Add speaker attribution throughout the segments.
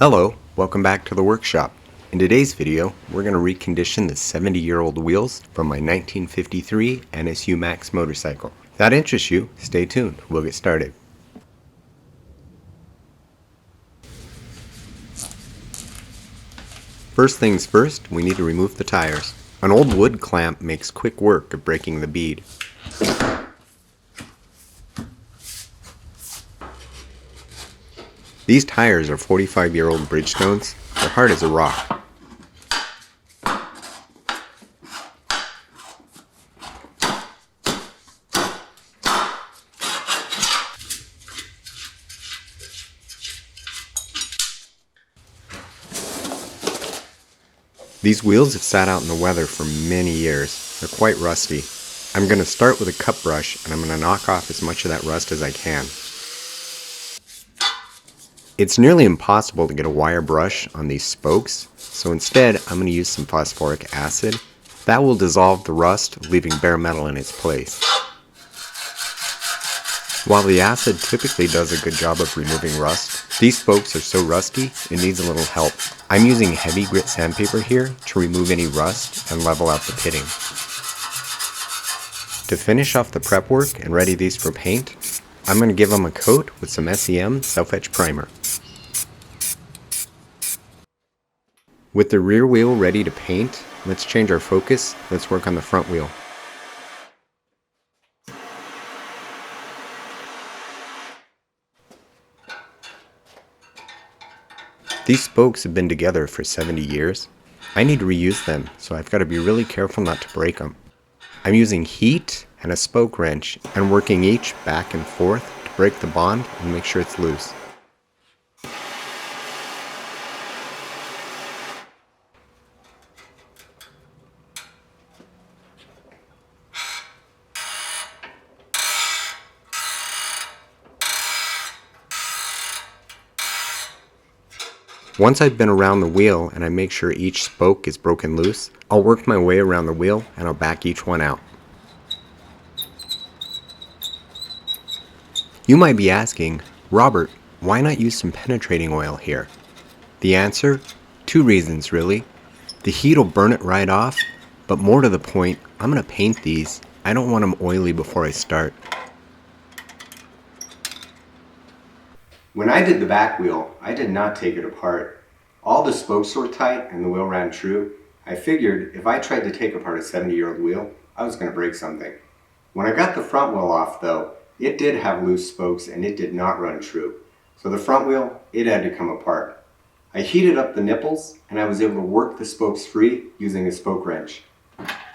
Speaker 1: Hello, welcome back to the workshop. In today's video, we're going to recondition the 70-year-old wheels from my 1953 NSU Max motorcycle. If that interests you, stay tuned. We'll get started. First things first, we need to remove the tires. An old wood clamp makes quick work of breaking the bead. These tires are 45-year-old Bridgestones. They're hard as a rock. These wheels have sat out in the weather for many years. They're quite rusty. I'm going to start with a cup brush and I'm going to knock off as much of that rust as I can. It's nearly impossible to get a wire brush on these spokes, so instead I'm going to use some phosphoric acid. That will dissolve the rust, leaving bare metal in its place. While the acid typically does a good job of removing rust, these spokes are so rusty it needs a little help. I'm using heavy grit sandpaper here to remove any rust and level out the pitting. To finish off the prep work and ready these for paint, I'm going to give them a coat with some SEM self-etch primer. With the rear wheel ready to paint, let's change our focus. Let's work on the front wheel. These spokes have been together for 70 years. I need to reuse them, so I've got to be really careful not to break them. I'm using heat and a spoke wrench and working each back and forth to break the bond and make sure it's loose. Once I've been around the wheel and I make sure each spoke is broken loose, I'll work my way around the wheel and I'll back each one out. You might be asking, Robert, why not use some penetrating oil here? The answer? Two reasons really. The heat will burn it right off, but more to the point, I'm going to paint these. I don't want them oily before I start. When I did the back wheel, I did not take it apart. All the spokes were tight and the wheel ran true. I figured if I tried to take apart a 70-year-old wheel, I was going to break something. When I got the front wheel off though, it did have loose spokes and it did not run true. So the front wheel, it had to come apart. I heated up the nipples and I was able to work the spokes free using a spoke wrench.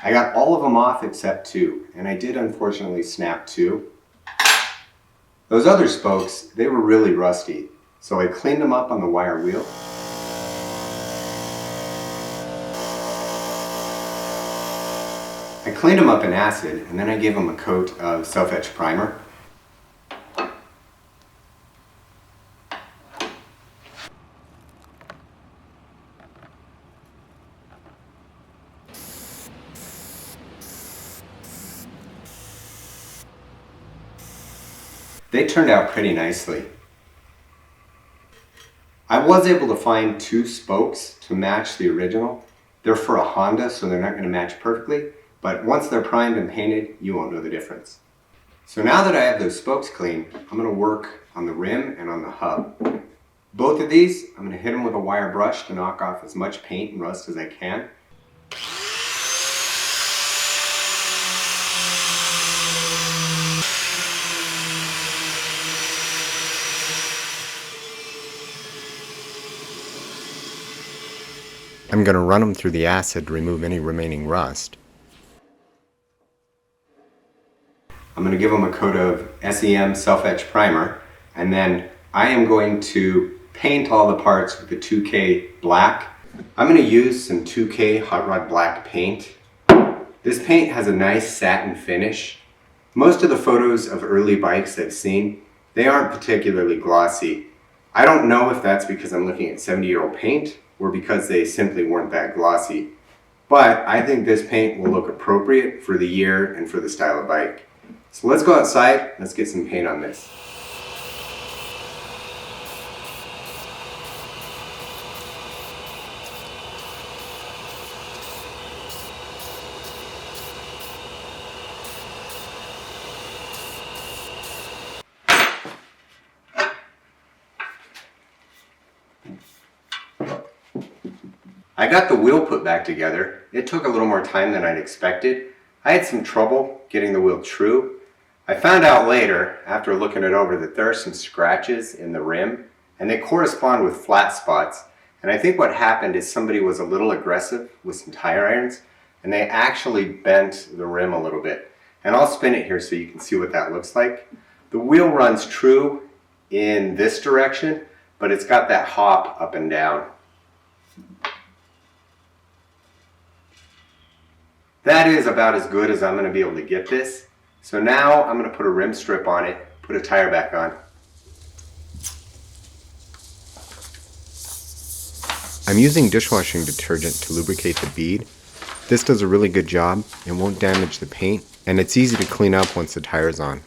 Speaker 1: I got all of them off except two, and I did unfortunately snap two. Those other spokes, they were really rusty, so I cleaned them up on the wire wheel. I cleaned them up in acid, and then I gave them a coat of self-etch primer. They turned out pretty nicely. I was able to find two spokes to match the original. They're for a Honda, so they're not going to match perfectly, but once they're primed and painted, you won't know the difference. So now that I have those spokes clean, I'm going to work on the rim and on the hub. Both of these, I'm going to hit them with a wire brush to knock off as much paint and rust as I can. I'm going to run them through the acid to remove any remaining rust. I'm going to give them a coat of SEM self-etch primer, and then I am going to paint all the parts with the 2K black. I'm going to use some 2K Hot Rod Black paint. This paint has a nice satin finish. Most of the photos of early bikes I've seen, they aren't particularly glossy. I don't know if that's because I'm looking at 70-year-old paint or because they simply weren't that glossy. But I think this paint will look appropriate for the year and for the style of bike. So let's go outside, let's get some paint on this. I got the wheel put back together. It took a little more time than I'd expected. I had some trouble getting the wheel true. I found out later, after looking it over, that there are some scratches in the rim, and they correspond with flat spots. And I think what happened is somebody was a little aggressive with some tire irons, and they actually bent the rim a little bit. And I'll spin it here so you can see what that looks like. The wheel runs true in this direction, but it's got that hop up and down. That is about as good as I'm going to be able to get this. So now I'm going to put a rim strip on it, put a tire back on.
Speaker 2: I'm using dishwashing detergent to lubricate the bead. This does a really good job. It won't damage the paint, and it's easy to clean up once the tire's on.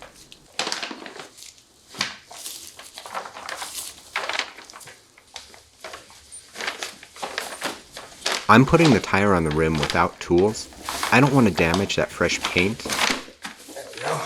Speaker 2: I'm putting the tire on the rim without tools. I don't want to damage that fresh paint.
Speaker 1: There we go.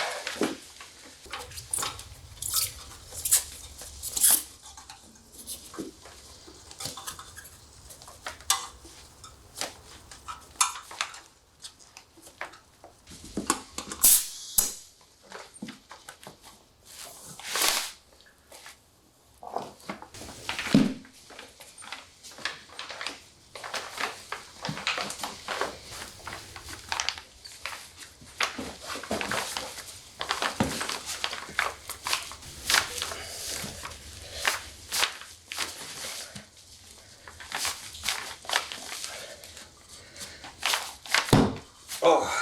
Speaker 1: Oh.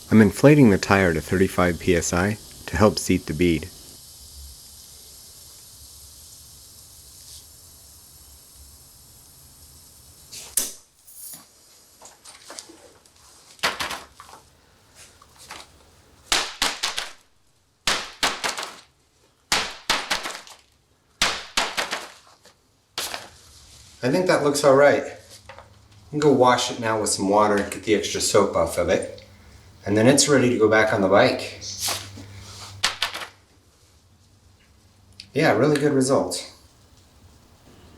Speaker 2: I'm inflating the tire to 35 psi to help seat the bead.
Speaker 1: I think that looks all right. I'm gonna go wash it now with some water, get the extra soap off of it, and then it's ready to go back on the bike. Yeah, really good results.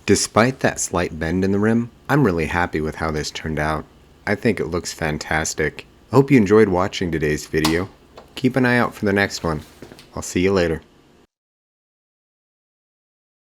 Speaker 2: Despite that slight bend in the rim, I'm really happy with how this turned out. I think it looks fantastic. I hope you enjoyed watching today's video. Keep an eye out for the next one. I'll see you later.